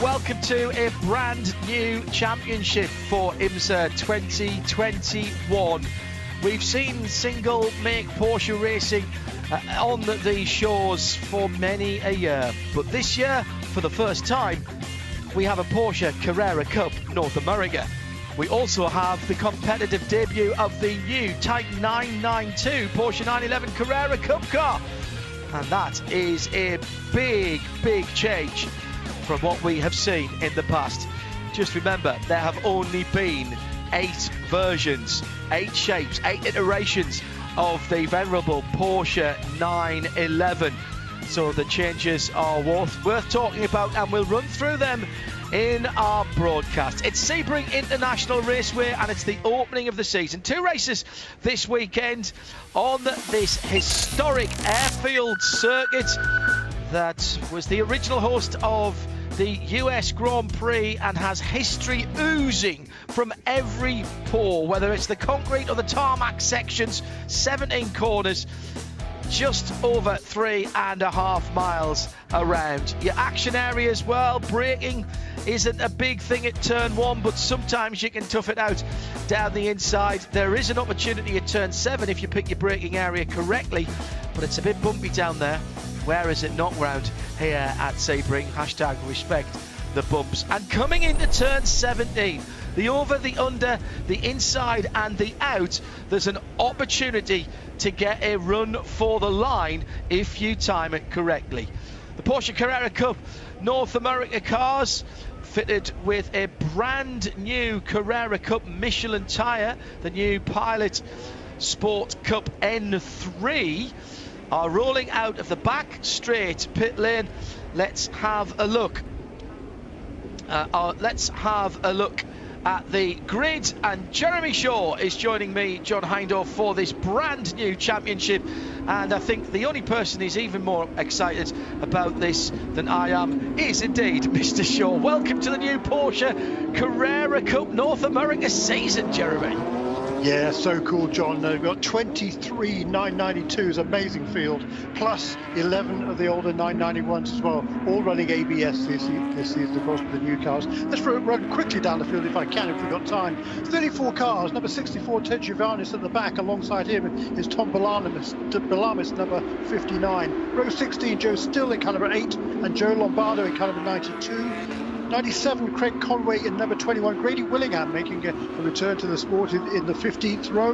welcome to a brand new championship for IMSA 2021. We've seen single-make Porsche racing on the shores for many a year, but this year, for the first time, we have a Porsche Carrera Cup North America. We also have the competitive debut of the new Type 992 Porsche 911 Carrera Cup car, and that is a big change from what we have seen in the past. Just remember, there have only been 8 versions, 8 shapes, 8 iterations of the venerable Porsche 911. So the changes are worth talking about, and we'll run through them in our broadcast. It's Sebring International Raceway, and it's the opening of the season. 2 races this weekend on this historic airfield circuit that was the original host of the US Grand Prix and has history oozing from every pore, whether it's the concrete or the tarmac sections. 17 corners, just over 3.5 miles around. Your action areas, well, braking isn't a big thing at turn 1, but sometimes you can tough it out down the inside. There is an opportunity at turn 7 if you pick your braking area correctly, but it's a bit bumpy down there. Where is it not round here at Sebring? Hashtag respect the bumps. And coming into turn 17, the over, the under, the inside and the out, there's an opportunity to get a run for the line if you time it correctly. The Porsche Carrera Cup North America cars, fitted with a brand new Carrera Cup Michelin tyre, the new Pilot Sport Cup N3, are rolling out of the back straight pit lane. Let's have a look. Let's have a look at the grid, and Jeremy Shaw is joining me, John Hindhaugh, for this brand new championship. And I think the only person who's even more excited about this than I am is indeed Mr. Shaw. Welcome to the new Porsche Carrera Cup North America season, Jeremy. Yeah, so cool, John. We've got 23 992s, amazing field, plus 11 of the older 991s as well, all running ABS this season, of course, with the new cars. Let's run quickly down the field if I can, if we've got time. 34 cars, number 64, Ted Giovannis at the back. Alongside him is Tom Balamis, number 59. Row 16, Joe Still in car number 8, and Joe Lombardo in car number 92. 97, Craig Conway in number 21. Grady Willingham making a return to the sport in the 15th row.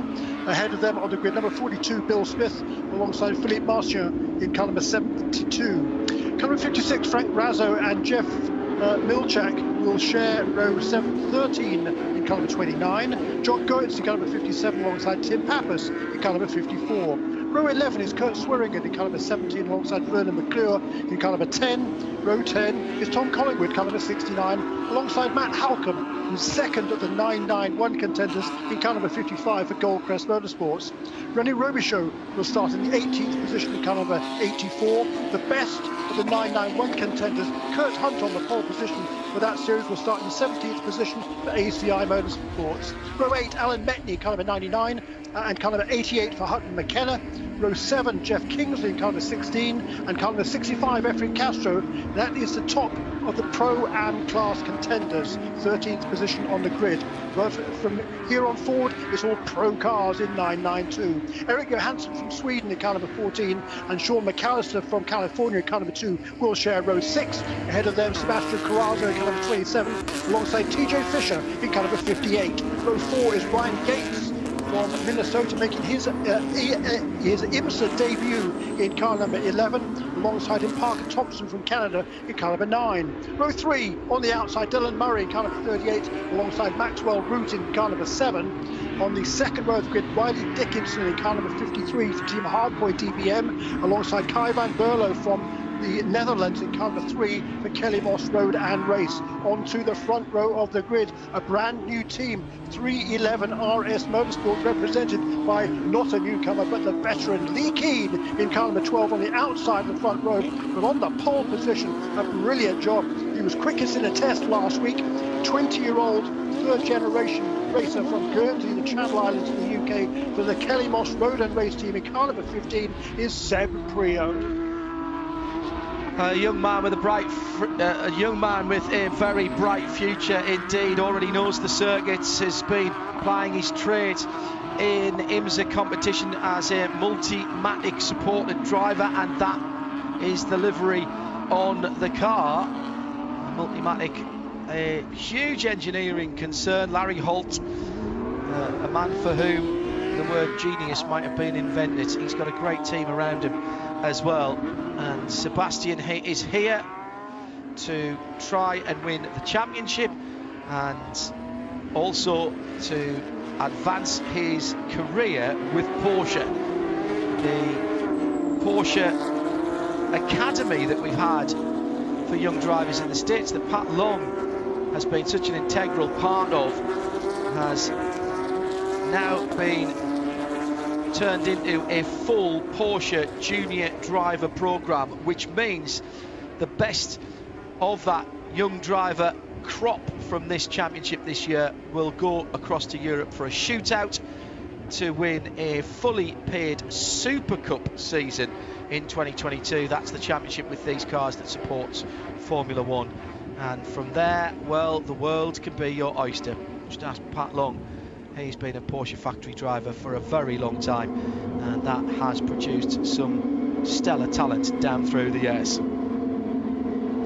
Ahead of them on the grid, number 42, Bill Smith, alongside Philippe Marchand in car number 72. Car number 56, Frank Razzo and Jeff Milchak will share row 13 in car number 29. John Goetz in car number 57 alongside Tim Pappas in car number 54. Row 11 is Kurt Swearingen in car number 17 alongside Vernon McClure in car number 10. Row 10 is Tom Collingwood, car number 69, alongside Matt Halcombe, who's second of the 991 contenders in car number 55 for Goldcrest Motorsports. René Robichaud will start in the 18th position in car number 84. The best of the 991 contenders, Kurt Hunt, on the pole position for that series, will start in the 17th position for ACI Motorsports. Row 8, Alan Metteny, car number 99, and car number 88 for Hutton McKenna. Row 7, Jeff Kingsley in car number 16, and car number 65, Efren Castro. That is the top of the Pro-Am class contenders, 13th position on the grid. But from here on forward, it's all pro cars in 992. Eric Johansen from Sweden in car number 14, and Sean McAllister from California in car number 2 will share row 6. Ahead of them, Sebastian Carrazzo in car number 27, alongside TJ Fisher in car number 58. Row 4 is Ryan Gates from Minnesota, making his IMSA debut in car number 11. Alongside him, Parker Thompson from Canada in car number 9. Row 3, on the outside, Dylan Murray in car number 38, alongside Maxwell Root in car number 7. On the second row of the grid, Wiley Dickinson in car number 53 for Team Hardpoint DBM, alongside Kai van Berlo from the Netherlands in car number 3 for Kelly Moss Road and Race. Onto the front row of the grid, a brand new team, 311 RS Motorsport, represented by not a newcomer but the veteran Lee Keane in car number 12 on the outside of the front row, but on the pole position. A brilliant job. He was quickest in a test last week. 20-year-old third generation racer from Guernsey, the Channel Islands in the UK, for the Kelly Moss Road and Race team in car number 15 is Seb Prio. A young man with a very bright future indeed. Already knows the circuits, has been plying his trade in IMSA competition as a Multimatic supported driver, and that is the livery on the car. Multimatic, a huge engineering concern. Larry Holt, a man for whom the word genius might have been invented. He's got a great team around him as well, and Sebastian is here to try and win the championship and also to advance his career with Porsche. The Porsche Academy that we've had for young drivers in the States, that Pat Long has been such an integral part of, has now been turned into a full Porsche junior driver program, which means the best of that young driver crop from this championship this year will go across to Europe for a shootout to win a fully paid Super Cup season in 2022. That's the championship with these cars that supports Formula One, and from there, well, the world can be your oyster. Just ask Pat Long. He's been a Porsche factory driver for a very long time, and that has produced some stellar talent down through the years.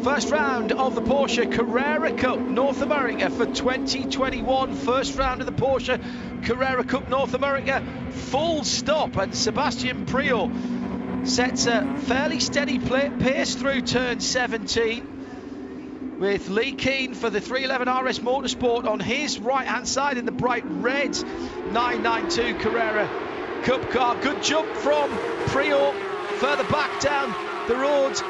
First round of the Porsche Carrera Cup North America for 2021. First round of the Porsche Carrera Cup North America, full stop, and Sebastian Priaulx sets a fairly steady pace through turn 17. With Lee Keane for the 311 RS Motorsport on his right-hand side in the bright red 992 Carrera Cup car. Good jump from Priaulx further back down the road.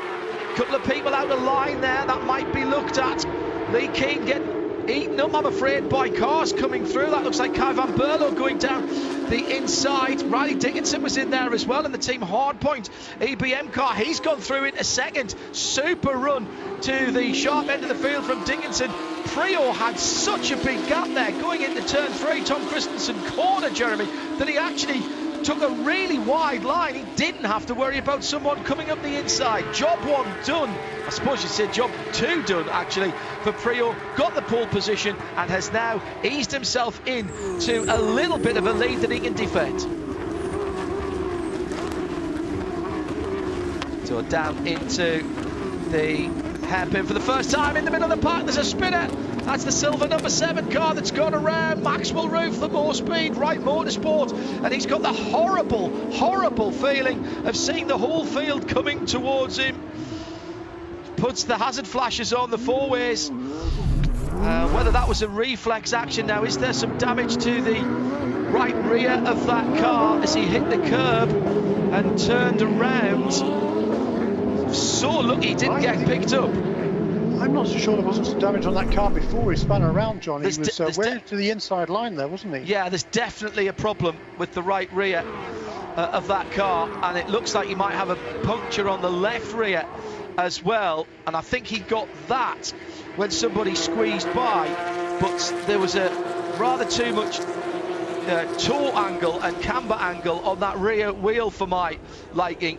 Couple of people out of line there, that might be looked at. Lee Keane getting eaten up, I'm afraid, by cars coming through. That looks like Kai van Berlo going down the inside. Riley Dickinson was in there as well in the Team Hardpoint EBM car. He's gone through in a second. Super run to the sharp end of the field from Dickinson. Priaulx had such a big gap there going into turn 3, Tom Christensen corner, Jeremy, that he actually took a really wide line. He didn't have to worry about someone coming up the inside. Job 1 done. I suppose you said job 2 done, actually, for Priaulx. Got the pole position and has now eased himself in to a little bit of a lead that he can defend. So down into the hairpin for the first time in the middle of the park. There's a spinner. That's the silver number 7 car that's gone around. Maxwell Roof, the more speed, right Motorsport, and he's got the horrible feeling of seeing the whole field coming towards him. Puts the hazard flashes on the four-ways. Whether that was a reflex action now, is there some damage to the right rear of that car as he hit the curb and turned around? So lucky he didn't get picked up. I'm not so sure there wasn't some damage on that car before he spun around, John. He was way to the inside line there, wasn't he? Yeah, there's definitely a problem with the right rear of that car, and it looks like he might have a puncture on the left rear as well, and I think he got that when somebody squeezed by, but there was a rather too much toe angle and camber angle on that rear wheel for my liking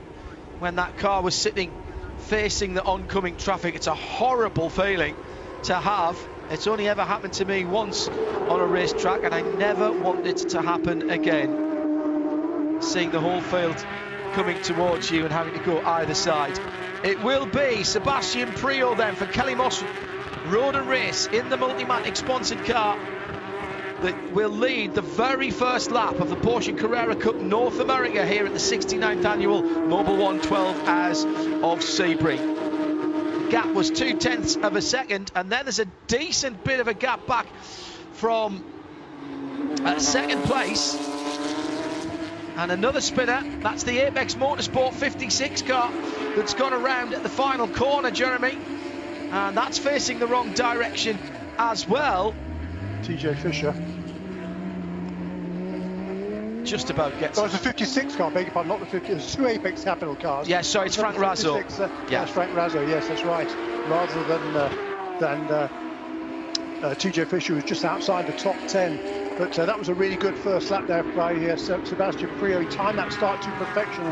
when that car was sitting facing the oncoming traffic. It's a horrible feeling to have. It's only ever happened to me once on a racetrack, and I never want it to happen again. Seeing the whole field coming towards you and having to go either side. It will be Sebastian Priaulx then for Kelly Moss Road and Race in the Multimatic sponsored car that will lead the very first lap of the Porsche Carrera Cup North America here at the 69th annual Mobil 112 as of Sebring. The gap was 0.2 of a second, and then there's a decent bit of a gap back from second place. And another spinner, that's the Apex Motorsport 56 car that's gone around at the final corner, Jeremy. And that's facing the wrong direction as well. TJ Fisher. Just about gets... So it's a 56 car, beg your pardon, not the 50. There's 2 Apex Capital cars. Yeah, sorry, it's Frank Razzo. Yeah, it's Frank Razzo, yes, that's right. Rather than TJ Fisher, who's just outside the top 10. But that was a really good first lap there by Sebastian Priaulx. He timed that start to perfection.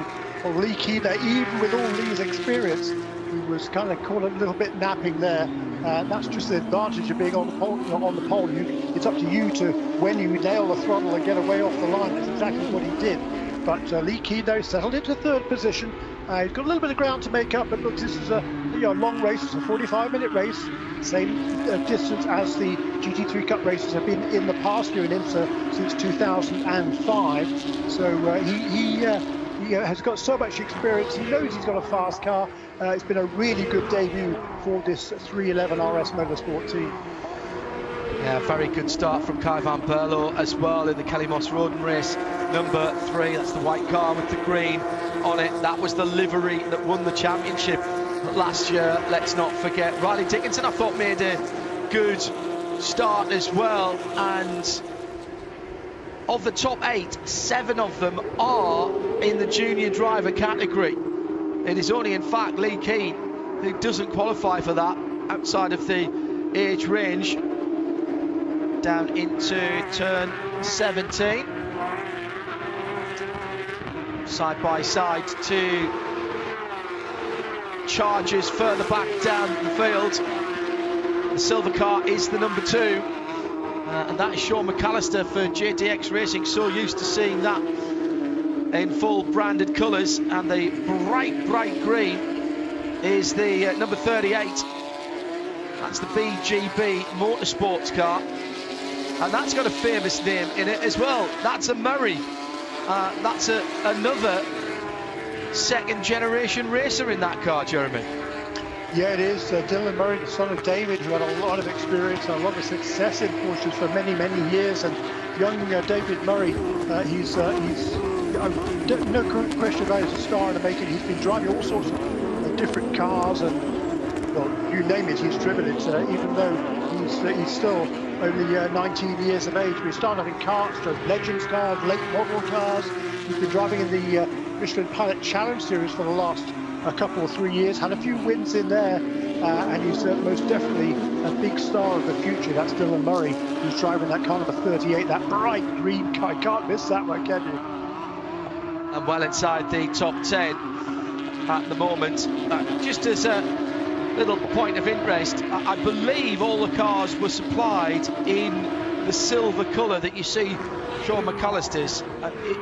And Lee Keane there, even with all Lee's experience, who was kind of caught a little bit napping there. That's just the advantage of being on the pole. It's up to you to, when you nail the throttle and get away off the line. That's exactly what he did. But Lee Keen, though, settled into third position. He's got a little bit of ground to make up, but look, this is a long race. It's a 45-minute race, same distance as the GT3 Cup races have been in the past here in IMSA since 2005. So he has got so much experience. He knows he's got a fast car. It's been a really good debut for this 311 RS Motorsport team. Yeah, very good start from Kai van Berlo as well in the Kelly Moss Roden race number 3. That's the white car with the green on it. That was the livery that won the championship last year, let's not forget. Riley Dickinson, I thought, made a good start as well, and of the top 8, 7 of them are in the junior driver category. It is only, in fact, Lee Keen who doesn't qualify for that outside of the age range. Down into turn 17. Side by side, 2 charges further back down the field. The silver car is the number 2. And that is Sean McAllister for JTX Racing. So used to seeing that in full branded colours. And the bright green is the number 38. That's the BGB Motorsports car. And that's got a famous name in it as well. That's a Murray. That's another second generation racer in that car, Jeremy. Yeah, it is. Dylan Murray, the son of David, who had a lot of experience and a lot of success in Porsches for many years. And young David Murray, he's no question about it, he's a star in the making. He's been driving all sorts of different cars, and well, you name it, he's driven it. Even though he's still only 19 years of age. We started off in karts, drove Legends cars, late model cars. He's been driving in the Michelin Pilot Challenge Series for the last couple or 3 years. Had a few wins in there, and he's most definitely a big star of the future. That's Dylan Murray, who's driving that car number 38, that bright green car. Can't miss that one, can you? And well inside the top 10 at the moment. Just as a little point of interest, I believe all the cars were supplied in the silver colour that you see Sean McAllister's.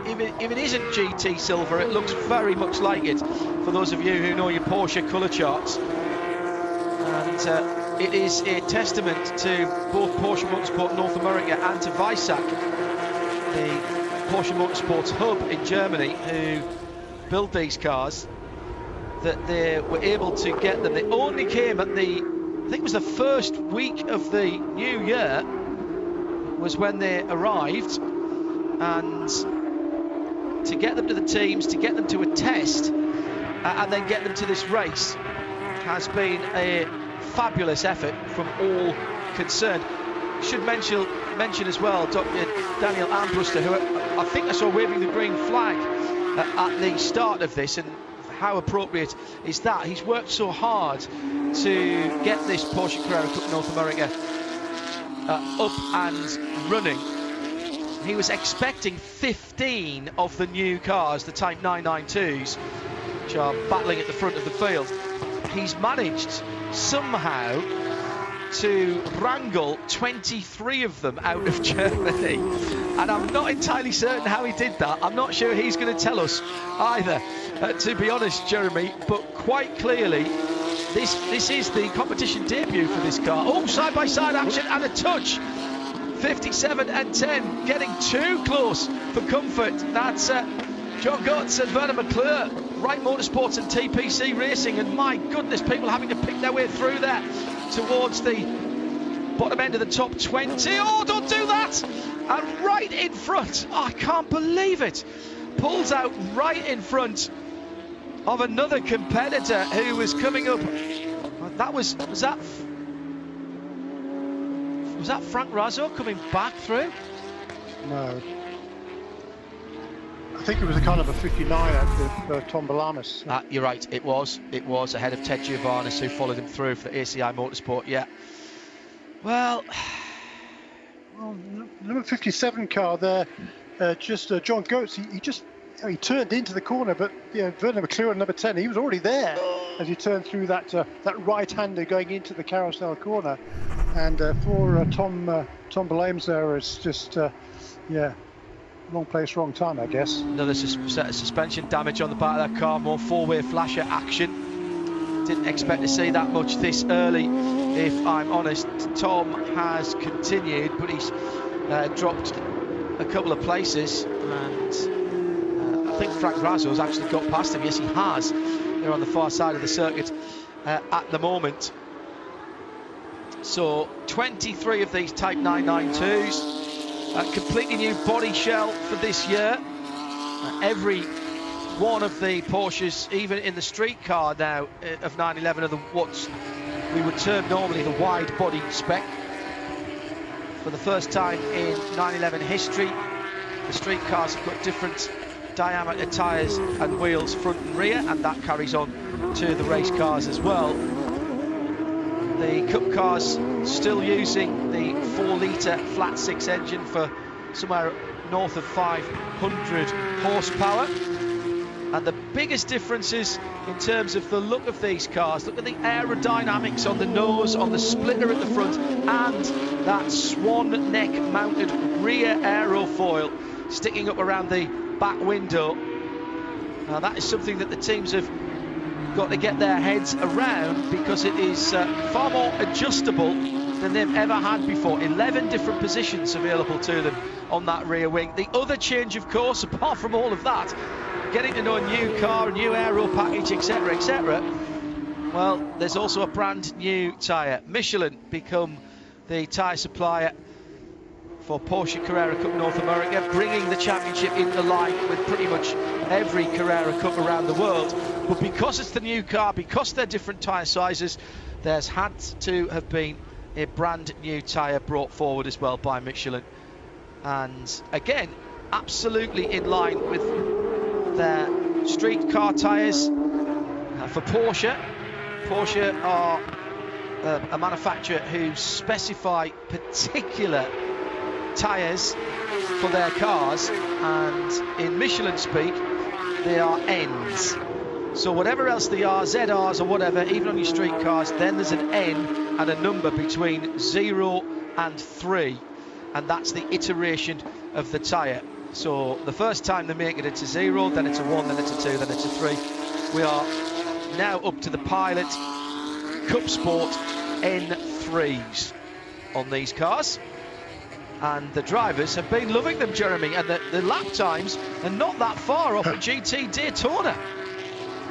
If it isn't GT silver, it looks very much like it, for those of you who know your Porsche colour charts. And it is a testament to both Porsche Motorsport North America and to Weissach, the Porsche Motorsports hub in Germany, who build these cars, that they were able to get them. They only came at the, I think it was the first week of the new year was when they arrived, and to get them to the teams, to get them to a test, and then get them to this race has been a fabulous effort from all concerned. Should mention as well Dr. Daniel Armbruster, who I think I saw waving the green flag at the start of this, and how appropriate is that? He's worked so hard to get this Porsche Carrera Cup North America up and running. He was expecting 15 of the new cars, the Type 992s, which are battling at the front of the field. He's managed somehow to wrangle 23 of them out of Germany, and I'm not entirely certain how he did that. I'm not sure he's going to tell us either, to be honest, Jeremy, but quite clearly this is the competition debut for this car. Oh, side-by-side action and a touch. 57 and 10, getting too close for comfort. That's John Gotts and Werner McClure, Wright Motorsports and TPC Racing, and my goodness, people having to pick their way through there towards the bottom end of the top 20. Oh, don't do that! And right in front, oh, I can't believe it, pulls out right in front of another competitor who was coming up. That was that Frank Razzo coming back through? No. I think it was a kind of a 59 at Tom Balamas. You're right, it was ahead of Ted Giovannis, who followed him through for the ACI Motorsport, yeah. Well, number 57 car there, John Goetz, he he turned into the corner, but Werner McLaren, number 10, he was already there as he turned through that right-hander going into the carousel corner. And for Tom Belames there, it's just, wrong place, wrong time, I guess. Another set of suspension damage on the back of that car, more four-way flasher action. Didn't expect to see that much this early, if I'm honest. Tom has continued, but he's dropped a couple of places, and I think Frank Razzo's actually got past him. Yes, he has. They're on the far side of the circuit at the moment. So 23 of these Type 992s, a completely new body shell for this year. Every one of the Porsches, even in the street car now of 911, are what we would term normally the wide body spec. For the first time in 911 history, the street cars have got different diameter tyres and wheels front and rear, and that carries on to the race cars as well. The Cup cars still using the 4-litre flat 6 engine for somewhere north of 500 horsepower. And the biggest differences in terms of the look of these cars, look at the aerodynamics on the nose, on the splitter at the front, and that swan neck mounted rear aerofoil sticking up around the back window. Now that is something that the teams have got to get their heads around, because it is far more adjustable than they've ever had before. 11 different positions available to them on that rear wing. The other change, of course, apart from all of that, getting to know a new car, a new aero package, etc, etc, well, there's also a brand new tyre. Michelin become the tyre supplier for Porsche Carrera Cup North America, bringing the championship into line with pretty much every Carrera Cup around the world. But because it's the new car, because they're different tyre sizes, there's had to have been a brand new tyre brought forward as well by Michelin. And again, absolutely in line with their street car tyres. For Porsche are a manufacturer who specify particular tyres for their cars, and in Michelin speak, they are Ns. So whatever else they are, ZRs or whatever, even on your street cars, then there's an N and a number between 0 and 3, and that's the iteration of the tyre. So the first time they make it, it's a 0, then it's a 1, then it's a 2, then it's a 3. We are now up to the Pilot Cup Sport N3s on these cars, and the drivers have been loving them, Jeremy, and the lap times are not that far off a GT Daytona.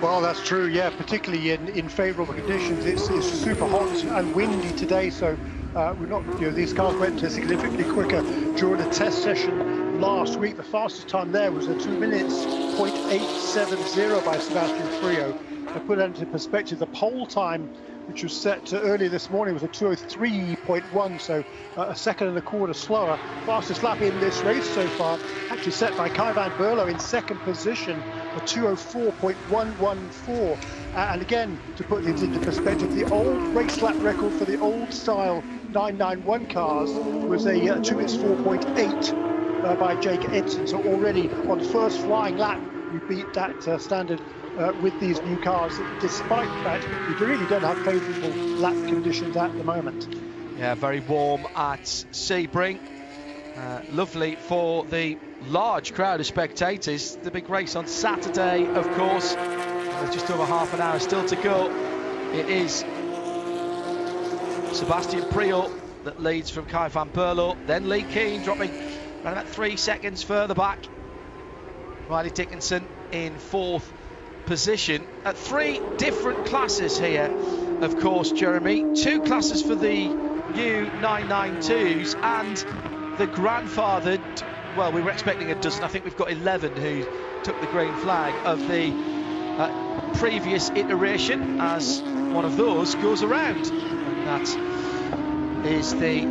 Well, that's true, yeah, particularly in favourable conditions. It's super hot and windy today, so we're not, these cars went significantly quicker during the test session last week. The fastest time there was a 2 minutes 0.870 by Sebastian Frio. To put that into perspective, the pole time, which was set earlier this morning, was a 2:03.1, so a second and a quarter slower. Fastest lap in this race so far, actually set by Kai van Berlo in second position, a 2:04.114. And again, to put things into perspective, the old race lap record for the old style 991 cars was a 2 minutes 4.8 by Jake Edson. So already on the first flying lap, we beat that standard with these new cars, despite the fact we really don't have favourable lap conditions at the moment. Yeah, very warm at Sebring. Lovely for the large crowd of spectators. The big race on Saturday, of course. There's just over half an hour still to go. It is Sebastian Priaulx that leads from Kai van Berlo, then Lee Keane dropping around about 3 seconds further back. Riley Dickinson in fourth position. At 3 different classes here, of course, Jeremy. 2 classes for the new 992s and the grandfathered, well, we were expecting a dozen. I think we've got 11 who took the green flag of the previous iteration, as one of those goes around. And that is the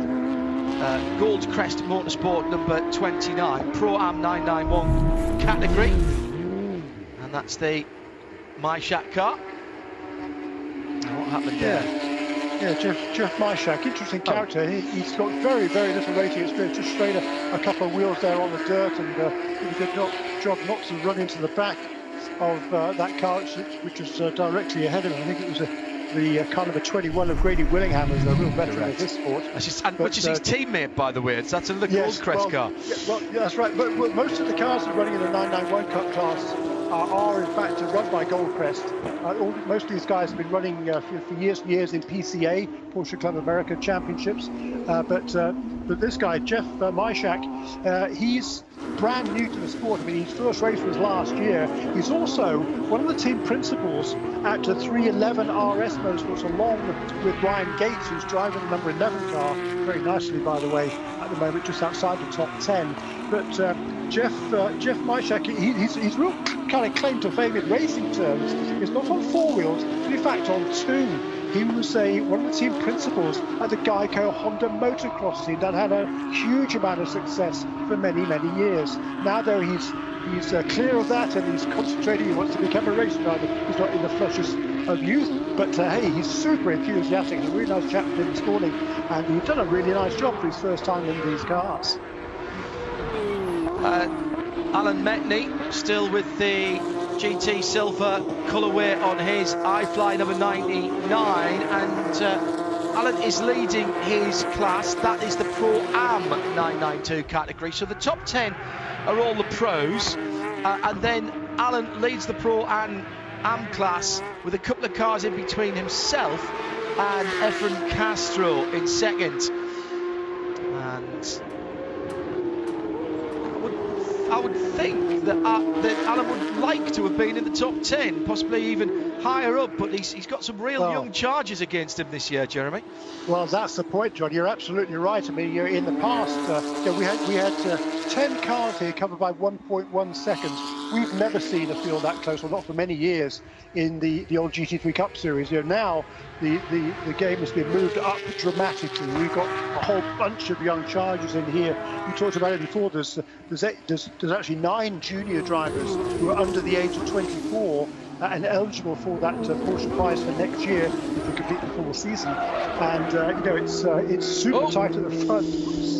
Gold Crest Motorsport number 29, Pro-Am 991 category. And that's the My Shack car. Now what happened there? Yeah, Jeff Myshak, interesting character. He's got very, very little racing experience, just straight a couple of wheels there on the dirt, and did a good job not to run into the back of that car, which was directly ahead of him. I think it was the kind of a 21 of Grady Willingham, who's a real veteran of this sport. Which is his teammate, by the way. That's another Goldcrest car. Yeah, that's right. But most of the cars that are running in the 991 Cup class are in fact run by Goldcrest. Most of these guys have been running for years and years in PCA, Porsche Club America Championships. But this guy, Jeff Myshak, he's brand new to the sport. I mean, his first race was last year. He's also one of the team principals at the 311 RS Motorsports, along with Ryan Gates, who's driving the number 11 car very nicely, by the way, at the moment, just outside the top 10. But Jeff Myshak, he's real kind of claim to fame in racing terms. He's not on four wheels, but in fact on two. He was one of the team principals at the Geico Honda Motocross team that had a huge amount of success for many, many years. Now, though, he's clear of that, and he's concentrating. He wants to become a race driver. He's not in the flushes of youth, but hey, he's super enthusiastic. He's a really nice chap this morning, and he's done a really nice job for his first time in these cars. Alan Metteny still with the GT Silver colourway on his iFly number 99, and Alan is leading his class. That is the Pro-Am 992 category, so the top 10 are all the pros, and then Alan leads the Pro-Am class with a couple of cars in between himself and Efren Castro in second. And I would think that Alan would like to have been in the top 10, possibly even higher up, but he's got some real young charges against him this year, Jeremy. Well, that's the point, John. You're absolutely right. I mean, in the past, we had 10 cars here covered by 1.1 seconds. We've never seen a field that close, well, not for many years, in the old GT3 Cup Series. Now the game has been moved up dramatically. We've got a whole bunch of young chargers in here. We talked about it before. There's actually 9 junior drivers who are under the age of 24 and eligible for that Porsche prize for next year if we complete the full season. And it's super tight at the front.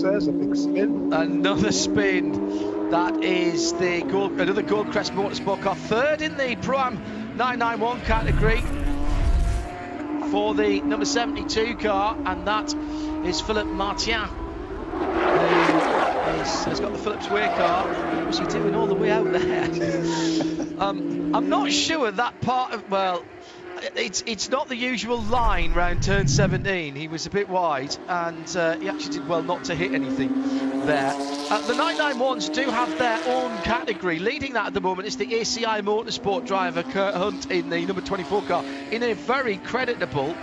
There's a big spin. Another spin. That is another Goldcrest Motorsport car, third in the Pro-Am 991 category for the number 72 car, and that is Philippe Martien, who has got the Phillips Way car. What's he doing all the way out there? I'm not sure that part of, well, it's not the usual line round turn 17. He was a bit wide, and he actually did well not to hit anything there. The 991s do have their own category. Leading that at the moment is the ACI Motorsport driver Kurt Hunt in the number 24 car in a very creditable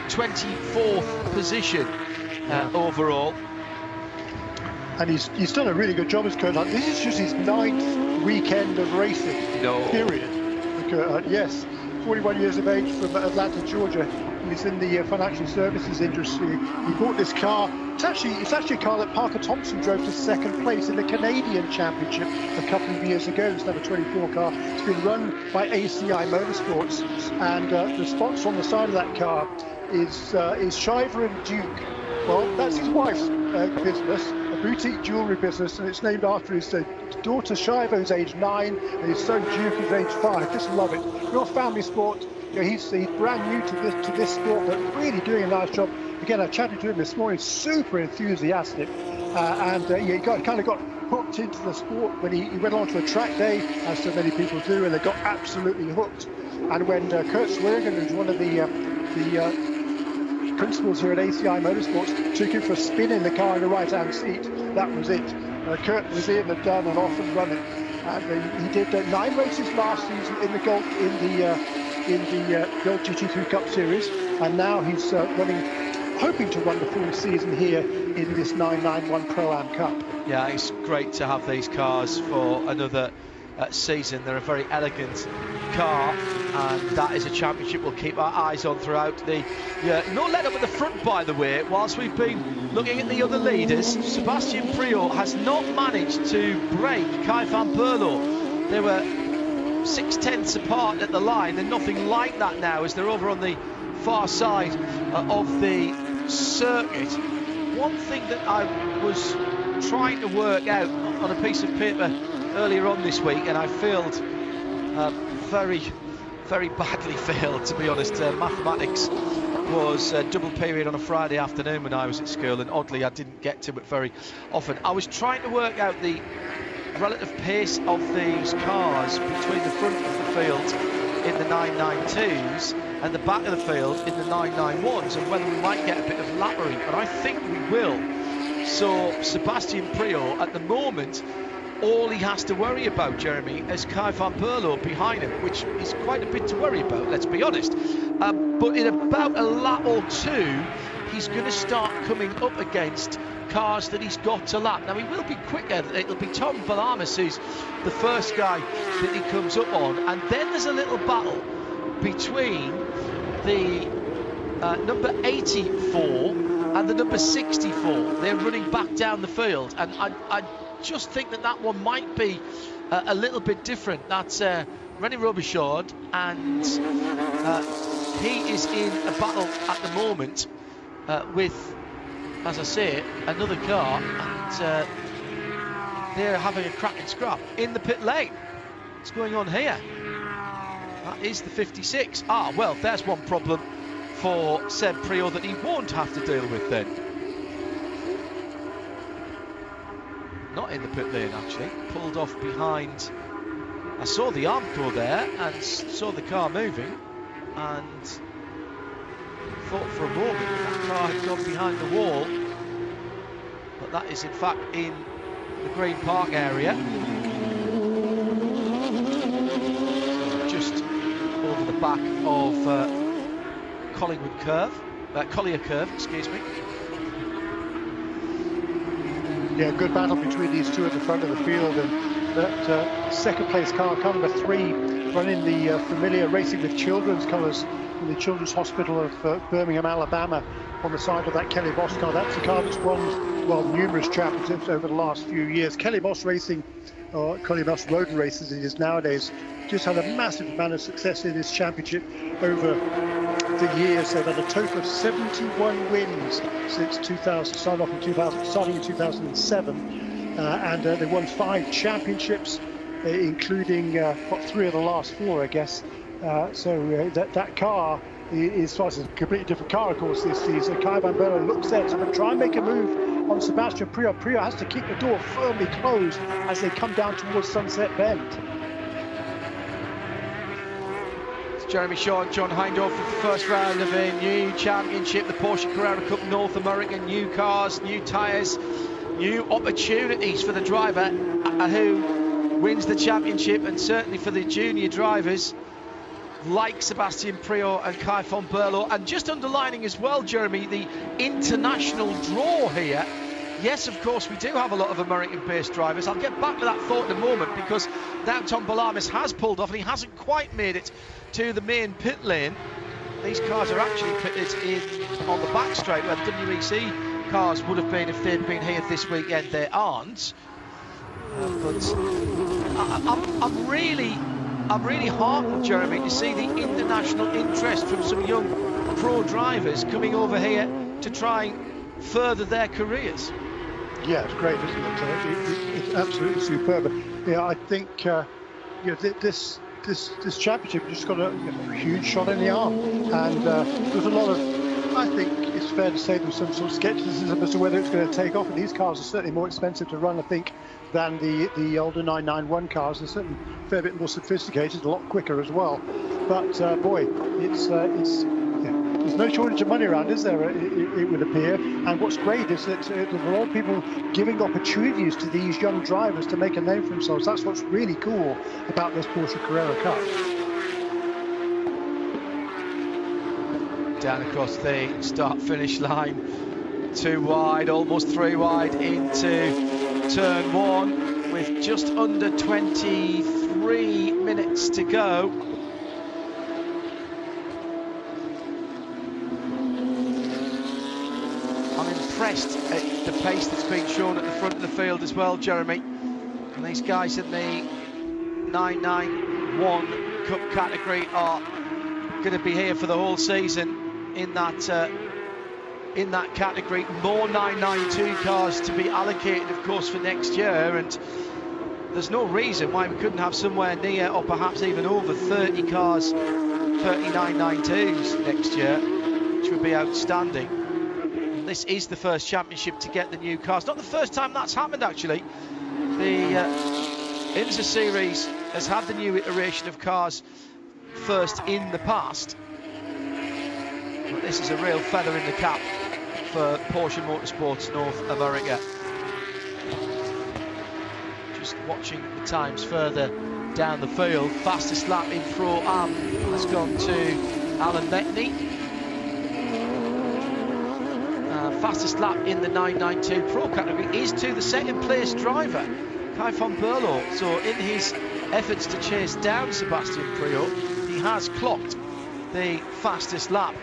24th position overall. And he's done a really good job as Kurt Hunt. This is just his 9th weekend of racing. Period. Kurt Hunt, yes. 41 years of age, from Atlanta, Georgia. He's in the financial services industry. He bought this car. It's actually a car that Parker Thompson drove to second place in the Canadian Championship a couple of years ago. It's number 24 car. It's been run by ACI Motorsports, and the sponsor on the side of that car is Shiver and Duke. Well, that's his wife's business, a boutique jewellery business, and it's named after his daughter Shiva, who's age 9, and his son Duke, who's age 5. Just love it. Real family sport. He's brand new to this sport, but really doing a nice job. Again, I chatted to him this morning, super enthusiastic, and he kind of got hooked into the sport when he went on to a track day, as so many people do, and they got absolutely hooked. And when Kurt Swearigan, who's one of the principals here at ACI Motorsports, took him for a spin in the car in the right-hand seat, that was it. Kurt was in and done and off and running, and he did 9 races last season in the Gold GT3 Cup Series, and now he's hoping to run the full season here in this 991 Pro-Am Cup. Yeah, it's great to have these cars for another season. They're a very elegant car, and that is a championship we'll keep our eyes on throughout the year. No let up at the front, by the way. Whilst we've been looking at the other leaders, Sebastian Priaulx has not managed to break Kai van Berlo. They were 6/10 apart at the line, and nothing like that now as they're over on the far side of the circuit. One thing that I was trying to work out on a piece of paper earlier on this week, and I failed very badly failed, to be honest. Mathematics was double period on a Friday afternoon when I was at school, and oddly I didn't get to it very often. I was trying to work out the relative pace of these cars between the front of the field in the 992s and the back of the field in the 991s, and whether we might get a bit of lappering, and I think we will. So Sebastian Priaulx at the moment, all he has to worry about, Jeremy, is Kai van Berlo behind him, which is quite a bit to worry about, let's be honest. But in about a lap or two, he's going to start coming up against cars that he's got to lap. Now, he will be quicker. It'll be Tom Valamis who's the first guy that he comes up on. And then there's a little battle between the number 84 and the number 64. They're running back down the field. And I just think that one might be a little bit different. That's René Robichaud, and he is in a battle at the moment with, as I say, another car, and they're having a cracking scrap in the pit lane. What's going on here? That is the 56. Well, there's one problem for Seb Priaulx that he won't have to deal with then. Not in the pit lane, actually. Pulled off behind. I saw the Armco there and saw the car moving, and thought for a moment that car had gone behind the wall, but that is in fact in the Green Park area. So just over the back of Collier Curve, excuse me. Yeah, good battle between these two at the front of the field, and that second place car number 3 running the familiar Racing with Children's colours in the Children's Hospital of Birmingham, Alabama, on the side of that Kelly Moss car. That's the car that's won, well, numerous championships over the last few years. Kelly Moss Racing, or Kelly Moss Road and Races it is nowadays, just had a massive amount of success in this championship over the years. They've had a total of 71 wins since 2000, starting in 2007, and they won 5 championships, including 3 of the last 4, I guess. So that car is a completely different car, of course, this season. Kai van Berlo looks there to try and make a move on Sebastian Priaulx. Priaulx has to keep the door firmly closed as they come down towards Sunset Bend. Jeremy Shaw and John Hindhaugh for the first round of a new championship, the Porsche Carrera Cup North America. New cars, new tyres, new opportunities for the driver who wins the championship, and certainly for the junior drivers like Sebastian Priaulx and Kai van Berlo. And just underlining as well, Jeremy, the international draw here. Yes, of course, we do have a lot of American-based drivers. I'll get back to that thought in a moment, because now Tom Valamis has pulled off and he hasn't quite made it to the main pit lane. These cars are actually pitted in on the back straight where the WEC cars would have been if they'd been here this weekend. They aren't. But I'm really heartened, Jeremy, to see the international interest from some young pro drivers coming over here to try and further their careers. Yeah, it's great, isn't it? It's absolutely superb. Yeah, I think this championship just got a huge shot in the arm, and there's a lot of, I think it's fair to say there's some sort of skepticism as to whether it's going to take off, and these cars are certainly more expensive to run, I think, than the older 991 cars. They're certainly a fair bit more sophisticated, a lot quicker as well. But boy, it's there's no shortage of money around, is there? It would appear. And what's great is that there's a lot of people giving opportunities to these young drivers to make a name for themselves. That's what's really cool about this Porsche Carrera Cup. Down across the start-finish line, 2 wide, almost 3 wide into turn 1 with just under 23 minutes to go. I'm impressed at the pace that's being shown at the front of the field as well, Jeremy. And these guys in the 991 Cup category are going to be here for the whole season. in that category. More 992 cars to be allocated, of course, for next year, and there's no reason why we couldn't have somewhere near or perhaps even over 30 cars, 30 992s next year, which would be outstanding. And this is the first championship to get the new cars. Not the first time that's happened, actually. The IMSA series has had the new iteration of cars first in the past. But this is a real feather in the cap for Porsche Motorsports North America. Just watching the times further down the field. Fastest lap in Pro-Am has gone to Alan Metteny. Fastest lap in the 992 Pro category is to the second place driver, Kai van Berlo. So in his efforts to chase down Sebastian Priaulx, he has clocked the fastest lap.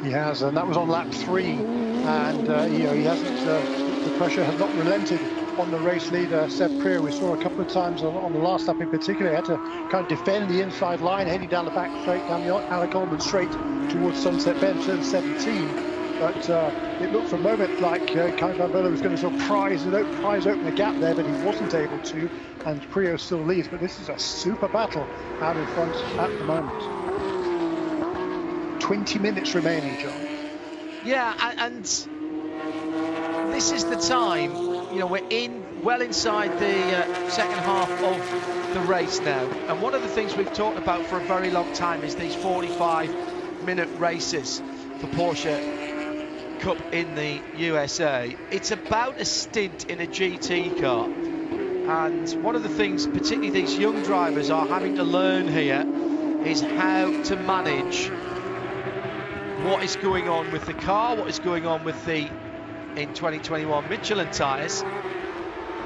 He has, and that was on lap 3, and he hasn't. The pressure has not relented on the race leader, Sebring. We saw a couple of times on the last lap in particular, he had to kind of defend the inside line, heading down the back straight, down the Alec Ullman straight towards Sunset Bend, turn 17. But it looked for a moment like Kai van Berlo was going to sort of prize open the gap there, but he wasn't able to, and Priaulx still leads. But this is a super battle out in front at the moment. 20 minutes remaining, John. Yeah, and this is the time, you know, we're well inside the second half of the race now. And one of the things we've talked about for a very long time is these 45-minute races for Porsche Cup in the USA. It's about a stint in a GT car. And one of the things, particularly these young drivers, are having to learn here is how to manage what is going on with the car, what is going on with the, in 2021, Michelin tyres,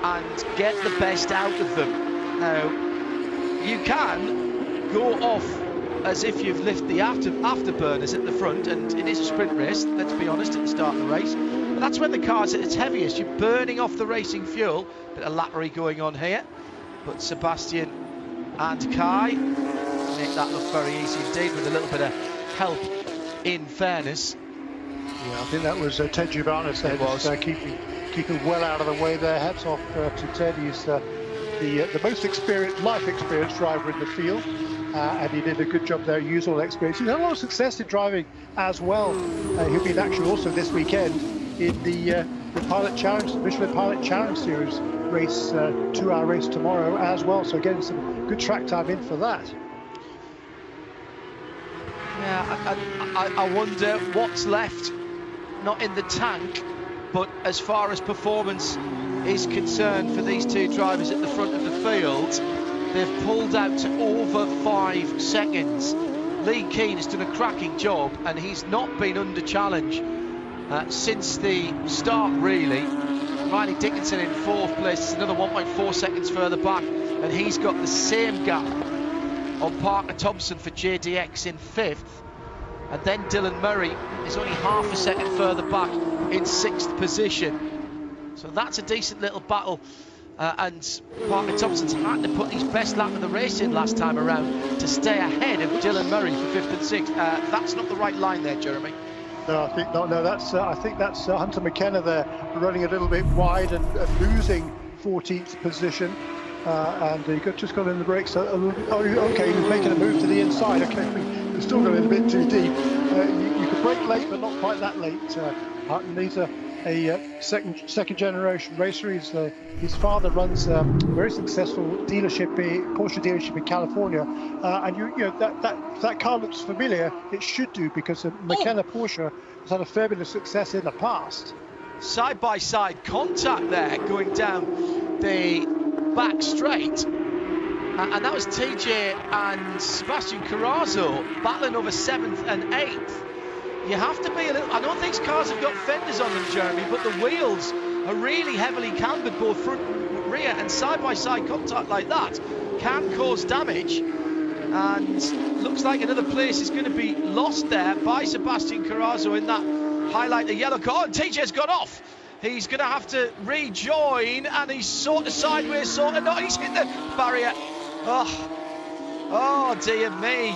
and get the best out of them. Now, you can go off as if you've lifted the afterburners at the front, and it is a sprint race, let's be honest, at the start of the race. But that's when the car's at its heaviest. You're burning off the racing fuel. Bit of lappery going on here. But Sebastian and Kai make that look very easy indeed, with a little bit of help, in fairness. Yeah, I think that was Ted Giovannis there, just keeping well out of the way there. Hats off to Ted. He's the most experienced, life experienced driver in the field. And he did a good job there, used all the experience. He's had a lot of success in driving as well. He'll be in action also this weekend in the Pilot Challenge, the Michelin Pilot Challenge Series race, 2-hour race tomorrow as well. So getting some good track time in for that. Yeah, I wonder what's left, not in the tank, but as far as performance is concerned for these two drivers at the front of the field. They've pulled out to over 5 seconds. Lee Keane has done a cracking job, and he's not been under challenge since the start, really. Riley Dickinson in 4th place, it's another 1.4 seconds further back, and he's got the same gap on Parker Thompson for JDX in 5th. And then Dylan Murray is only half a second further back in 6th position. So that's a decent little battle. And Parker Thompson's had to put his best lap of the race in last time around to stay ahead of Dylan Murray for 5th and 6th. That's not the right line there, Jeremy. No, I think not. No, that's I think that's Hunter McKenna there, running a little bit wide and losing 14th position. And he just got in the brakes a little bit. Oh, okay, he was making a move to the inside. Okay, he's still going a bit too deep. You could brake late, but not quite that late. Hutton needs a second generation racer. His father runs a very successful Porsche dealership in California, and you know that car looks familiar. It should do, because McKenna Porsche has had a fair bit of success in the past. Side-by-side contact there going down the back straight, and that was TJ and Sebastian Carrera battling over 7th and 8th. You have to be a little... I don't think cars have got fenders on them, Jeremy, but the wheels are really heavily cambered, both front and rear, and side-by-side contact like that can cause damage. And looks like another place is going to be lost there by Sebastian Carrera in that highlight, the yellow car. And TJ's got off. He's going to have to rejoin, and he's sort of sideways, sort of not. He's hit the barrier. Oh dear me.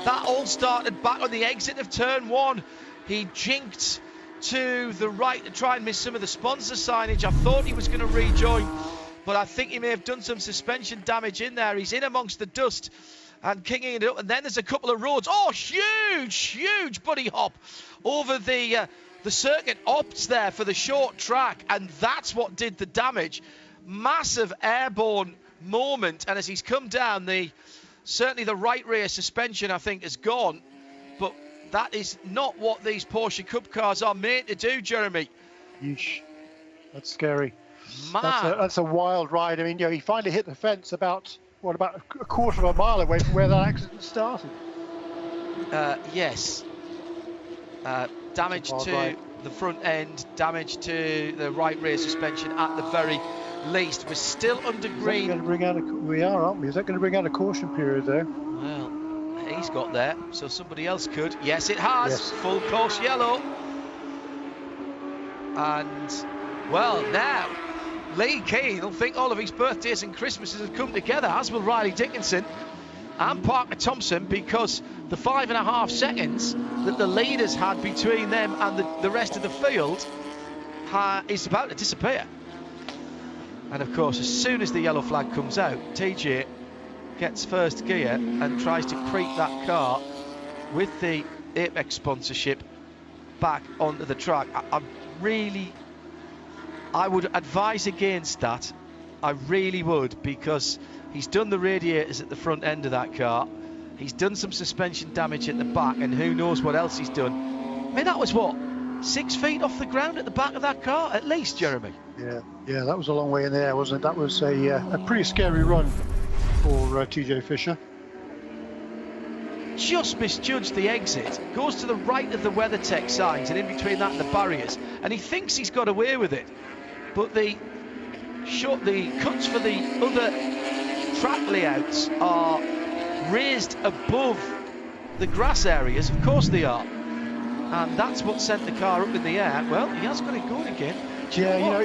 That all started back on the exit of turn 1. He jinked to the right to try and miss some of the sponsor signage. I thought he was going to rejoin, but I think he may have done some suspension damage in there. He's in amongst the dust and kicking it up, and then there's a couple of roads. Oh, huge buddy hop over the circuit opts there for the short track, and that's what did the damage. Massive airborne moment, and as he's come down, certainly the right rear suspension, I think, has gone, but that is not what these Porsche Cup cars are made to do, Jeremy. Yeesh, that's scary. Man. That's a wild ride. I mean, he finally hit the fence about a quarter of a mile away from where that accident started. Yes. Damage to the front end, damage to the right rear suspension at the very least. We're still under green. We are, aren't we? Is that going to bring out a caution period there? Well, he's got there, so somebody else could. Yes, it has. Yes. Full course yellow. And, well, now Lee Keane will think all of his birthdays and Christmases have come together, as will Riley Dickinson and Parker Thompson, because the 5.5 seconds that the leaders had between them and the rest of the field is about to disappear. And of course, as soon as the yellow flag comes out, TJ gets first gear and tries to creep that car with the Apex sponsorship back onto the track. I would advise against that. I really would, because he's done the radiators at the front end of that car. He's done some suspension damage at the back, and who knows what else he's done. I mean, that was what, 6 feet off the ground at the back of that car, at least, Jeremy? Yeah, that was a long way in there, wasn't it? That was a pretty scary run for TJ Fisher. Just misjudged the exit, goes to the right of the WeatherTech signs and in between that and the barriers, and he thinks he's got away with it. But the cuts for the other track layouts are raised above the grass areas. Of course they are. And that's what sent the car up in the air. Well, he has got it going again. Yeah,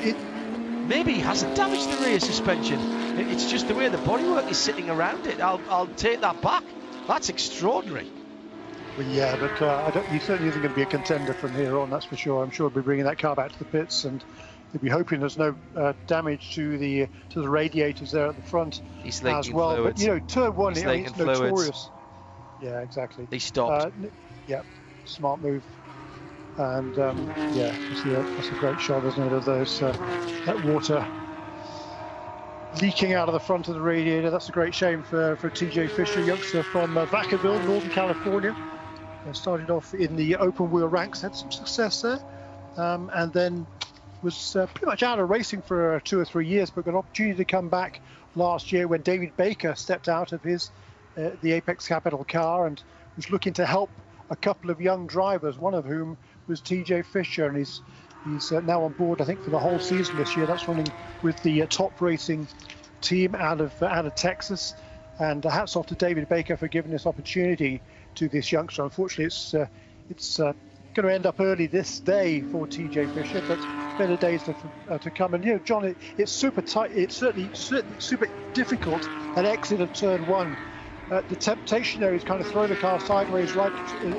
maybe he hasn't damaged the rear suspension. It's just the way the bodywork is sitting around it. I'll take that back. That's extraordinary. Well, yeah, but he certainly isn't going to be a contender from here on, that's for sure. I'm sure he'll be bringing that car back to the pits, and he'll be hoping there's no damage to the radiators there at the front as well. Fluids. But turn 1, it's notorious. Fluids. Yeah, exactly. He stopped. Yeah, smart move. And that's a great shot, isn't it, of those that water leaking out of the front of the radiator. That's a great shame for TJ Fisher, youngster from Vacaville, Northern California. Started off in the open wheel ranks, had some success there, and then was pretty much out of racing for 2 or 3 years, but got an opportunity to come back last year when David Baker stepped out of the Apex Capital car and was looking to help a couple of young drivers, one of whom was TJ Fisher, and he's now on board, I think, for the whole season this year. That's running with the top racing team out of Texas. And hats off to David Baker for giving this opportunity to this youngster. Unfortunately, it's going to end up early this day for TJ Fisher, but better days to come. And John, it's super tight. It's certainly super difficult at exit of turn 1. The temptation there is kind of throw the car sideways right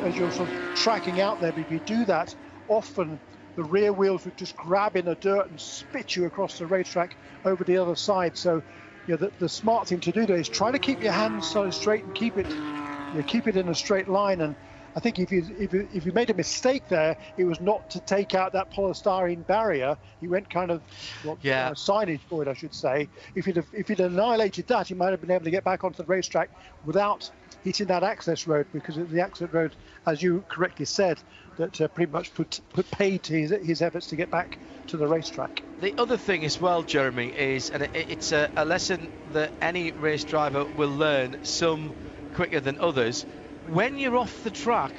as you're sort of tracking out there. But if you do that, often the rear wheels would just grab in the dirt and spit you across the racetrack over the other side. So, the smart thing to do there is try to keep your hands sort of straight and keep it in a straight line. And I think if you made a mistake there, it was not to take out that polystyrene barrier. He went kind of signage for it, I should say. If you'd annihilated that, he might have been able to get back onto the racetrack without hitting that access road, because the access road, as you correctly said, that pretty much put paid to his efforts to get back to the racetrack. The other thing as well, Jeremy, is, and it's a lesson that any race driver will learn, some quicker than others. When you're off the track,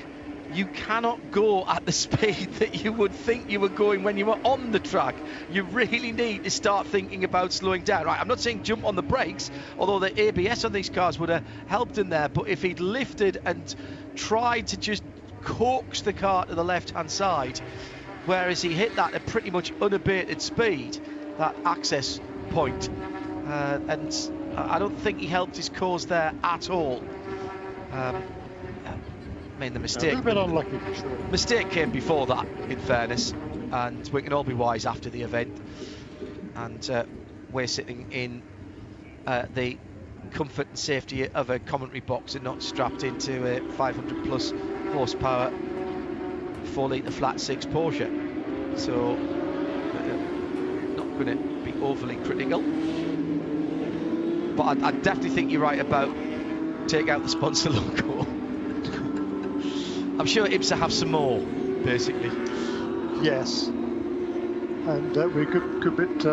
you cannot go at the speed that you would think you were going when you were on the track. You really need to start thinking about slowing down. Right, I'm not saying jump on the brakes, although the ABS on these cars would have helped in there, but if he'd lifted and tried to just coax the car to the left-hand side, whereas he hit that at pretty much unabated speed, that access point, and I don't think he helped his cause there at all. mean, the A mistake. little bit unlucky for sure. Mistake came before that, in fairness, and we can all be wise after the event. And we're sitting in the comfort and safety of a commentary box and not strapped into a 500 plus horsepower 4-litre flat 6 Porsche. So not going to be overly critical, but I definitely think you're right about take out the sponsor logo. I'm sure IMSA have some more, basically. Yes, and we're a good bit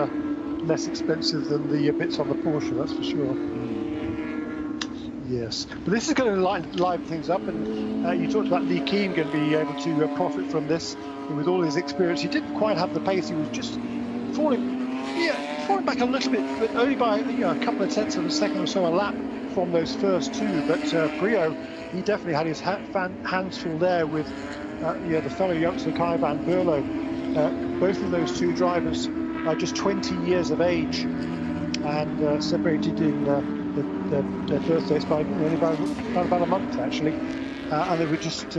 less expensive than the bits on the Porsche, that's for sure. Yes, but this is going to liven things up, and you talked about Lee Keen going to be able to profit from this. And with all his experience, he didn't quite have the pace. He was just falling back a little bit, but only by a couple of tenths of a second or so a lap from those first two. But Brio, he definitely had his hands full there with the fellow youngster Kai van Berlo. Both of those two drivers are just 20 years of age and separated in their birthdays by only about a month actually, and they were just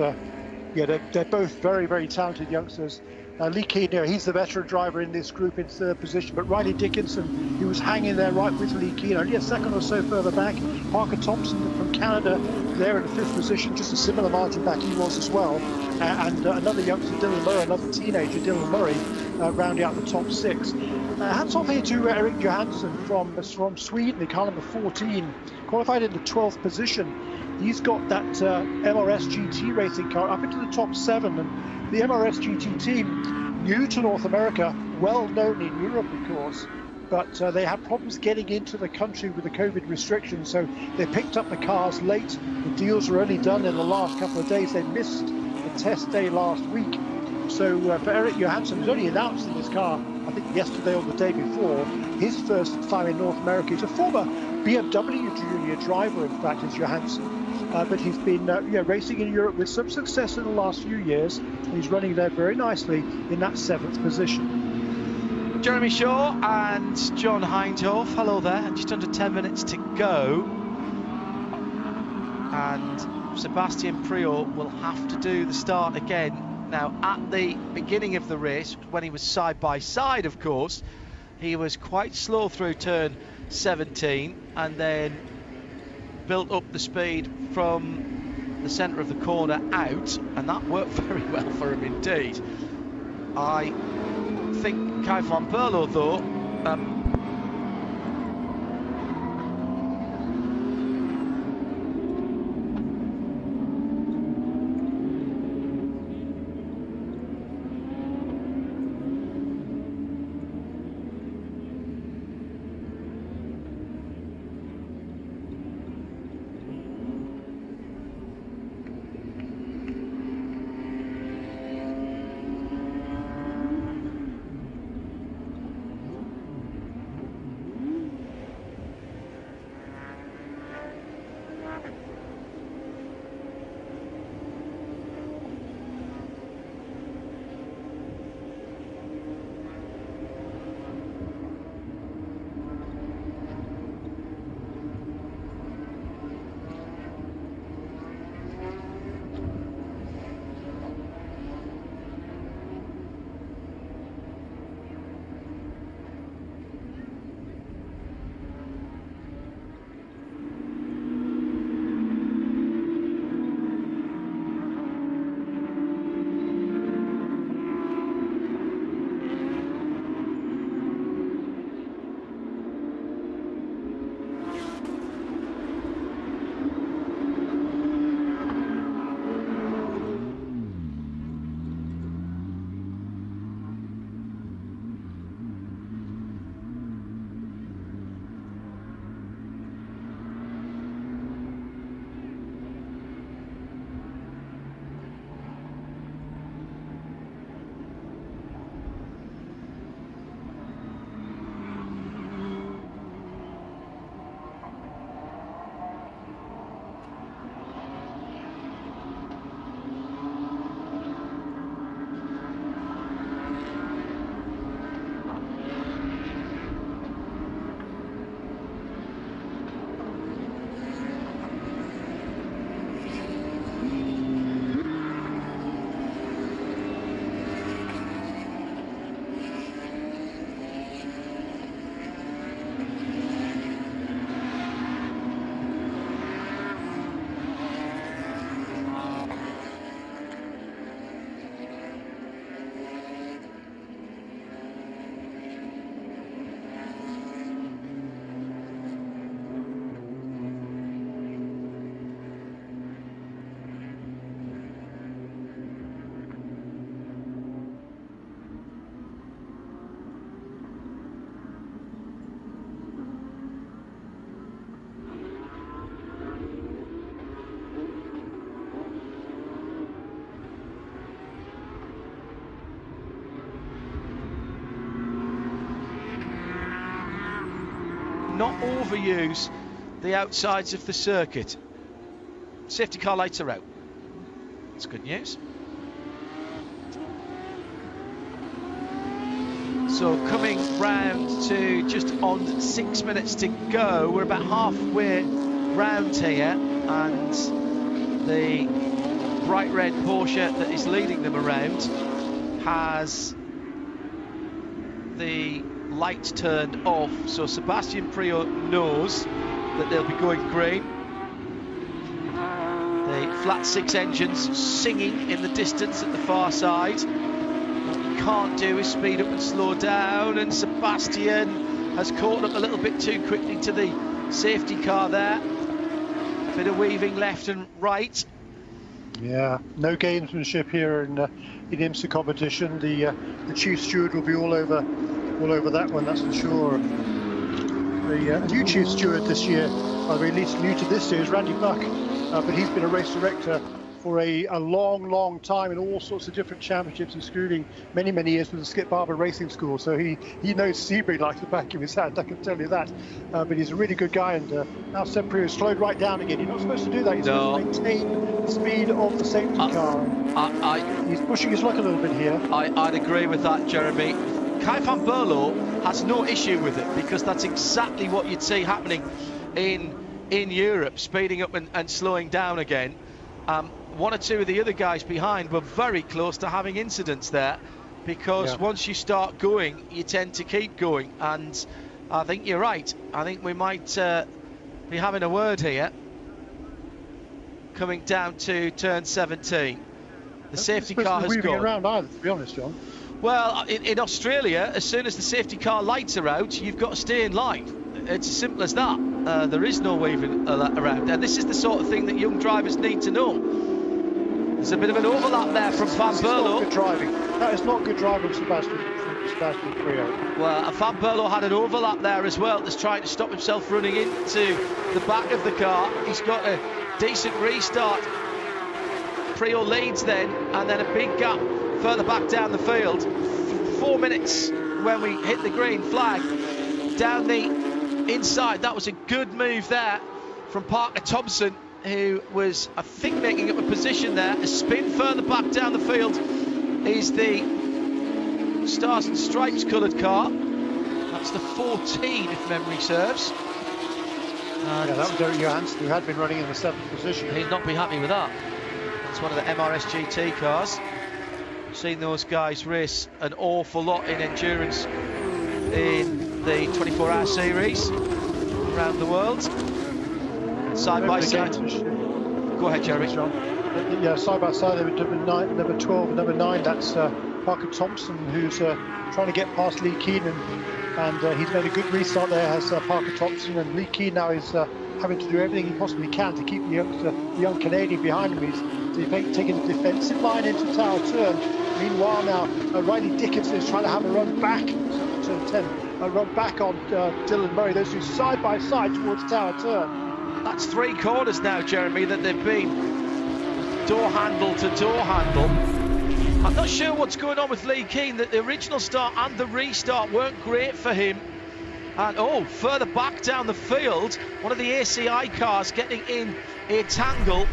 they're both very, very talented youngsters. Lee Keen, he's the veteran driver in this group in third position, but Riley Dickinson, he was hanging there right with Lee Keen, only a second or so further back. Parker Thompson from Canada there in the fifth position, just a similar margin back he was as well. And another youngster, Dylan Murray, another teenager, Dylan Murray, rounding out the top six. Hats off here to Eric Johansen from Sweden, the car number 14, qualified in the 12th position. He's got that MRS GT racing car up into the top 7, and the MRS GT team, new to North America, well known in Europe, of course, but they had problems getting into the country with the COVID restrictions, so they picked up the cars late. The deals were only done in the last couple of days. They missed the test day last week. So for Eric Johansen, who's only announced in his car, I think yesterday or the day before, his first time in North America. He's a former BMW junior driver, in fact, is Johansen. But he's been racing in Europe with some success in the last few years. And he's running there very nicely in that 7th position. Jeremy Shaw and John Hindhoff, hello there. Just under 10 minutes to go. And Sebastian Priaulx will have to do the start again. Now, at the beginning of the race, when he was side by side, of course, he was quite slow through turn 17 and then built up the speed from the centre of the corner out, and that worked very well for him indeed. I think Kai van Berlo, though, not overuse the outsides of the circuit. Safety car lights are out. That's good news. So coming round to just on 6 minutes to go, we're about halfway round here, and the bright red Porsche that is leading them around has the lights turned off, so Sebastian Priaulx knows that they'll be going green. The flat six engines singing in the distance at the far side. What you can't do is speed up and slow down, and Sebastian has caught up a little bit too quickly to the safety car there. A bit of weaving left and right. Yeah, no gamesmanship here in IMSA competition. The chief steward will be all over that one, that's for sure. The new chief steward this year, or at least new to this year, is Randy Buck, but he's been a race director for a long time in all sorts of different championships, including many years with the Skip Barber Racing School. So he knows Sebring like the back of his hand, I can tell you that. But he's a really good guy, and now Sebring has slowed right down again. You're not supposed to do that. You're supposed to maintain the speed of the safety car. He's pushing his luck a little bit here. I'd agree with that, Jeremy. Kai van Berlo has no issue with it, because that's exactly what you'd see happening in Europe, speeding up and slowing down again. One or two of the other guys behind were very close to having incidents there, because once you start going, you tend to keep going. And I think you're right. I think we might be having a word here coming down to turn 17. The safety car has gone. Around either, to be honest, John. Well, in Australia, as soon as the safety car lights are out, you've got to stay in line. It's as simple as that. There is no waving around, and this is the sort of thing that young drivers need to know. There's a bit of an overlap there from Van Berlo. Good driving. That is not good driving from Sebastian Priaulx. Well, Van Berlo had an overlap there as well, just trying to stop himself running into the back of the car. He's got a decent restart. Priaulx leads then, and then a big gap further back down the field. 4 minutes when we hit the green flag down the inside. That was a good move there from Parker Thompson, who was, I think, making up a position there. A spin further back down the field is the Stars and Stripes coloured car. That's the 14, if memory serves. Yeah, that was Derek Johansen, who had been running in the 7th position. He'd not be happy with that. That's one of the MRS GT cars. Seen those guys race an awful lot in endurance in the 24-hour series around the world. Side by side. Go ahead, Jeremy. Yeah, side by side, number 12 and number 9. That's Parker Thompson, who's trying to get past Lee Keenan, and he's made a good restart there, has Parker Thompson, and Lee Keenan now is having to do everything he possibly can to keep the young Canadian behind him. He's taking a defensive line into Tower Turn. Meanwhile now, Riley Dickinson is trying to have a run back, turn 10, a run back on Dylan Murray. Those two side by side towards Tower Turn. That's 3 corners now, Jeremy, that they've been door handle to door handle. I'm not sure what's going on with Lee Keane, that the original start and the restart weren't great for him. And further back down the field, one of the ACI cars getting in a tangle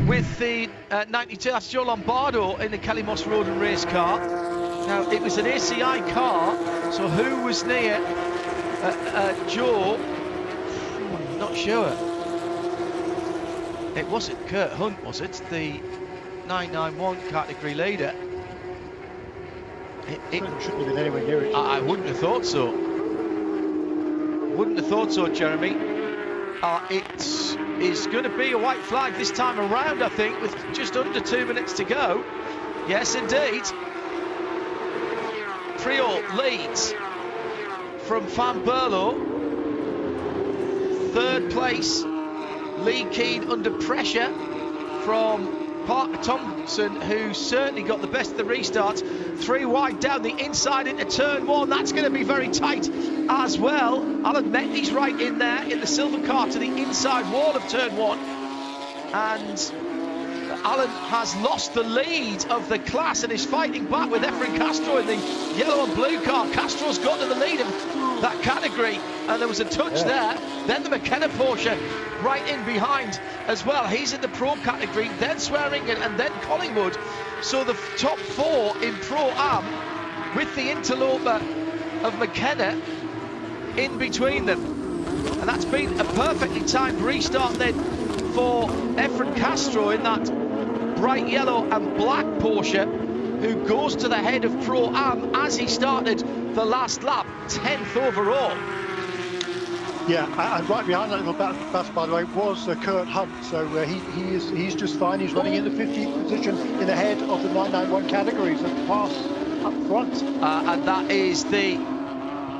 with the 92, that's Joe Lombardo in the Kelly Moss Road and Race car. Now, it was an ACI car, so who was near Joe? Not sure. It wasn't Kurt Hunt, was it? The 991 category leader. It shouldn't have been anywhere near it. I wouldn't have thought so. Wouldn't have thought so, Jeremy. It is going to be a white flag this time around, I think, with just under 2 minutes to go. Yes, indeed. Priaulx leads from Van Berlo. 3rd place, Lee Keane under pressure from Parker Thompson, who certainly got the best of the restarts. 3 wide down the inside into turn 1. That's going to be very tight as well. Alan Metney's right in there in the silver car to the inside wall of turn 1. And Alan has lost the lead of the class and is fighting back with Efren Castro in the yellow and blue car. Castro's got to the lead of that category, and there was a touch there. Then the McKenna Porsche right in behind as well. He's in the Pro category, then Swearingen and then Collingwood. So the top 4 in Pro-Am with the interloper of McKenna in between them. And that's been a perfectly timed restart then for Efren Castro in that bright yellow and black Porsche, who goes to the head of Pro-Am as he started the last lap, 10th overall. Yeah, and right behind that little bus, by the way, was Kurt Hunt. So he's just fine. He's running in the 15th position in the head of the 991 categories and pass up front. And that is the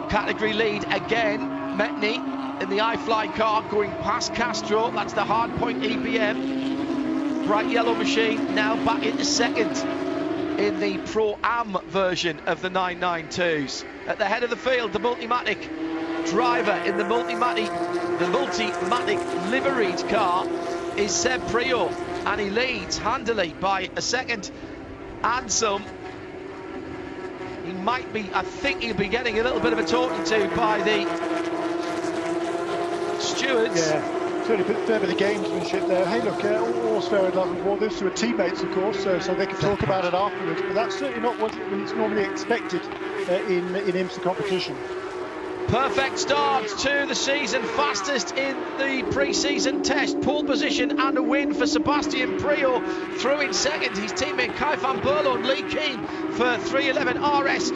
category lead again. Metteny in the iFly car going past Castro. That's the Hardpoint EBM. Bright yellow machine now back into second in the Pro-Am version of the 992s. At the head of the field, the Multimatic driver in the Multimatic liveried car is Seb Priaulx, and he leads handily by a second and some. He might be, I think he'll be getting a little bit of a talking to by the stewards. Yeah, certainly a fair bit of gamesmanship there. Hey, look, all's fair and love and war. This to a teammates, of course, so they can talk about it afterwards. But that's certainly not what is normally expected in IMSA competition. Perfect start to the season, fastest in the pre-season test, pole position and a win for Sebastian Priaulx. Through in second, his teammate Kai van Berlo and Lee Keane for 311 RS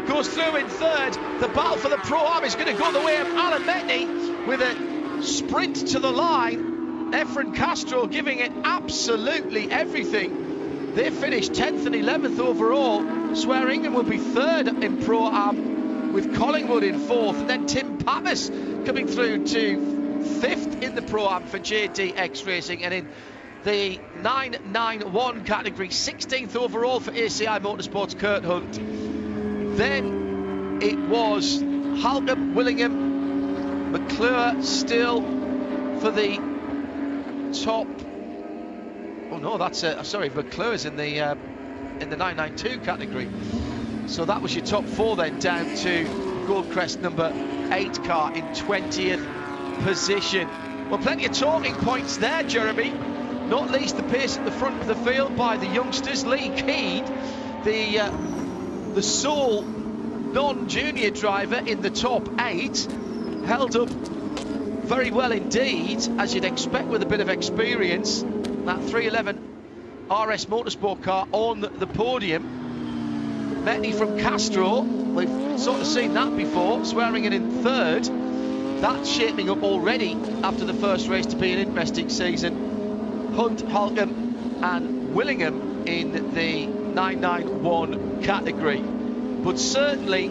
goes through in third. The battle for the Pro-Am is going to go the way of Alan Metteny with a sprint to the line. Efren Castro giving it absolutely everything. They finished 10th and 11th overall. Swearingen will be third in Pro-Am, with Collingwood in fourth, and then Tim Pappas coming through to 5th in the Pro-Am for JDX Racing, and in the 991 category, 16th overall for ACI Motorsports, Kurt Hunt. Then it was Halcombe, Willingham, McClure still for the top. Oh no, that's sorry, McClure's in the 992 category. So that was your top 4 then, down to Goldcrest number 8 car in 20th position. Well, plenty of talking points there, Jeremy. Not least the pace at the front of the field by the youngsters. Lee Keane, the sole non-junior driver in the top 8, held up very well indeed, as you'd expect with a bit of experience. That 311 RS Motorsport car on the podium. Metteny from Castro, we've sort of seen that before, Swearingen in third. That's shaping up already after the first race to be an interesting season. Hunt, Halcombe and Willingham in the 991 category. But certainly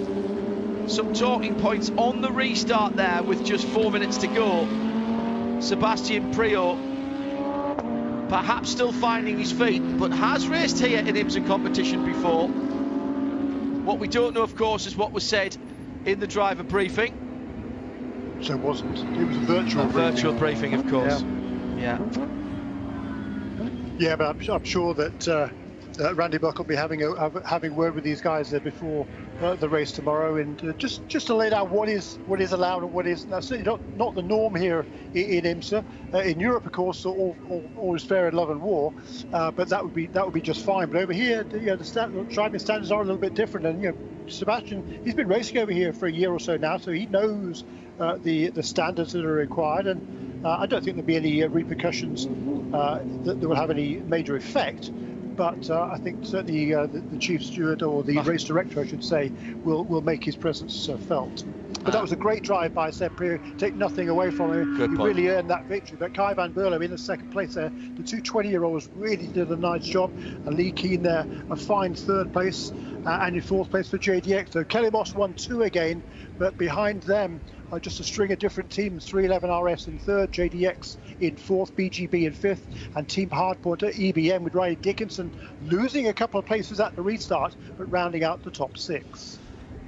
some talking points on the restart there with just 4 minutes to go. Sebastian Priaulx perhaps still finding his feet, but has raced here in IMSA competition before. What we don't know, of course, is what was said in the driver briefing. So it wasn't. It was a virtual briefing. Virtual briefing, of course. Yeah. Yeah, but I'm sure that Randy Buck will be having a word with these guys before the race tomorrow, and just to lay down what is allowed and what is certainly not the norm here in IMSA. In Europe, of course, all is fair in love and war, but that would be just fine. But over here, the driving standards are a little bit different, and Sebastian, he's been racing over here for a year or so now, so he knows the standards that are required, and I don't think there'll be any repercussions that will have any major effect. But I think certainly the chief steward, or the race director, I should say, will make his presence felt. But that was a great drive by Seb Priaulx. Take nothing away from him. He really earned that victory. But Kai van Berlo in the second place there. The two 20-year-olds really did a nice job. And Lee Keane there, a fine third place. And in fourth place for JDX. So Kelly Moss won 2 again. But behind them are just a string of different teams. 311 RS in third, JDX in fourth, BGB in fifth, and Team Hardpoint EBM with Riley Dickinson losing a couple of places at the restart, but rounding out the top 6.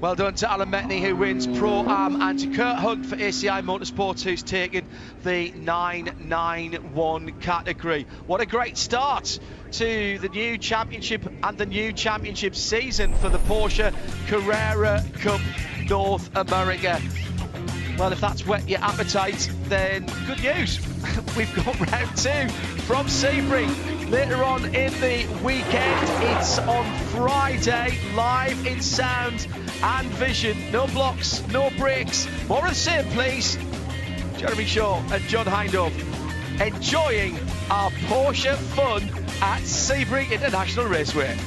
Well done to Alan Metteny, who wins Pro-Am, and to Kurt Hunt for ACI Motorsports, who's taken the 991 category. What a great start to the new championship and the new championship season for the Porsche Carrera Cup North America. Well, if that's whet your appetite, then good news. We've got round 2 from Sebring later on in the weekend. It's on Friday, live in sound and vision. No blocks, no breaks. More of the same, please. Jeremy Shaw and John Hindhaugh enjoying our Porsche fun at Sebring International Raceway.